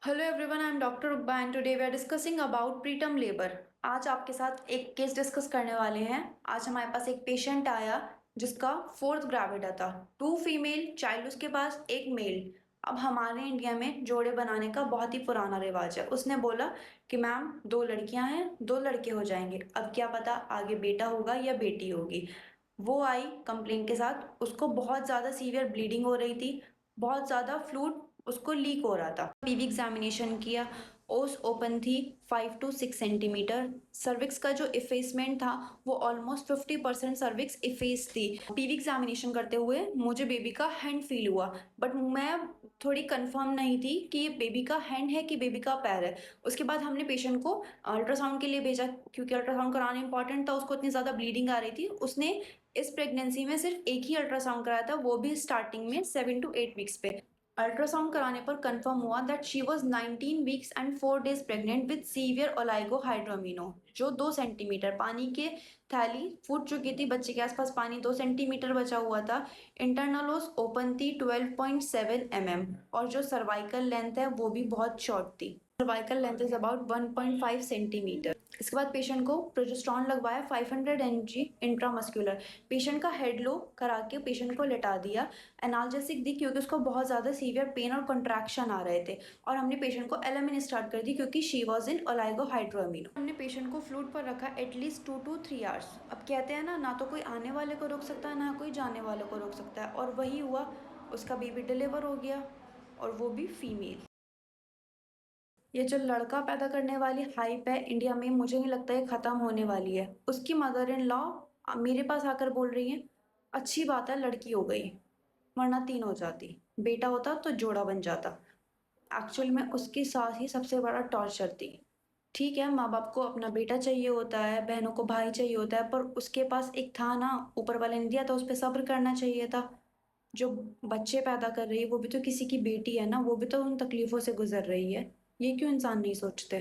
Hello everyone, I am doctor उब्बा and today we are discussing about preterm labour. आज आपके साथ एक केस डिस्कस करने वाले हैं। आज हमारे पास एक पेशेंट आया जिसका फोर्थ ग्रेविडा था। 2 फीमेल चाइल्ड, उसके पास एक मेल। अब हमारे इंडिया में जोड़े बनाने का बहुत ही पुराना रिवाज है। उसने बोला कि मैम 2 लड़कियां हैं, 2 लड़के हो जाएंगे। अब क्या पता आगे बेटा होगा या बेटी होगी। वो आई कंप्लेंट के साथ। उसको बहुत ज़्यादा सीवियर ब्लीडिंग हो रही थी, बहुत ज़्यादा फ्लूइड उसको लीक हो रहा था। पीवी एग्जामिनेशन किया, ओस ओपन थी 5 to 6 सेंटीमीटर। सर्विक्स का जो इफेसमेंट था वो ऑलमोस्ट 50% सर्विक्स इफेस थी। पीवी एग्जामिनेशन करते हुए मुझे बेबी का हैंड फील हुआ, बट मैं थोड़ी कंफर्म नहीं थी कि ये बेबी का हैंड है कि बेबी का पैर है। उसके बाद हमने पेशेंट को अल्ट्रासाउंड के लिए भेजा, क्योंकि अल्ट्रासाउंड कराना इंपॉर्टेंट था। उसको इतनी ज़्यादा ब्लीडिंग आ रही थी। उसने इस प्रेगनेंसी में सिर्फ एक ही अल्ट्रासाउंड कराया था, वो भी स्टार्टिंग में 7 to 8 वीक्स पे। अल्ट्रासाउंड कराने पर कंफर्म हुआ that she was 19 weeks and 4 days pregnant with severe oligohydramnios. जो 2 सेंटीमीटर पानी के थैली फूट चुकी थी, बच्चे के आसपास पानी 2 सेंटीमीटर बचा हुआ था। इंटरनल ओस ओपन थी 12.7 mm, और जो सर्वाइकल लेंथ है वो भी बहुत शॉर्ट थी। Cervical length is about 1.5 centimetre. इसके बाद पेशेंट को प्रोजेस्टेरॉन लगवाया 500 mg इंट्रामस्कुलर। पेशेंट का हेड लो करा के पेशेंट को लेटा दिया। एनाल्जेसिक दी क्योंकि उसको बहुत ज़्यादा सीवियर पेन और कंट्रैक्शन आ रहे थे। और हमने पेशेंट को एलामिन स्टार्ट कर दी क्योंकि शी वॉज इन ओलाइगोहाइड्रोमिनो। हमने पेशेंट को फ्लूइड पर रखा एटलीस्ट 2 to 3 आवर्स। अब कहते हैं ना तो कोई आने वाले को रोक सकता है, ना कोई जाने वाले को रोक सकता है, और वही हुआ। उसका बेबी डिलीवर हो गया, और वो भी फीमेल। ये जो लड़का पैदा करने वाली हाइप है इंडिया में, मुझे नहीं लगता है ख़त्म होने वाली है। उसकी मदर इन लॉ मेरे पास आकर बोल रही है अच्छी बात है लड़की हो गई, वरना 3 हो जाती। बेटा होता तो जोड़ा बन जाता। एक्चुअल में उसकी सास ही सबसे बड़ा टॉर्चर थी। ठीक है, माँ बाप को अपना बेटा चाहिए होता है, बहनों को भाई चाहिए होता है, पर उसके पास एक था ना, ऊपर वाले ने दिया था, उस पर सब्र करना चाहिए था। जो बच्चे पैदा कर रही है वो भी तो किसी की बेटी है ना, वो भी तो उन तकलीफ़ों से गुजर रही है। ये क्यों इंसान नहीं सोचते।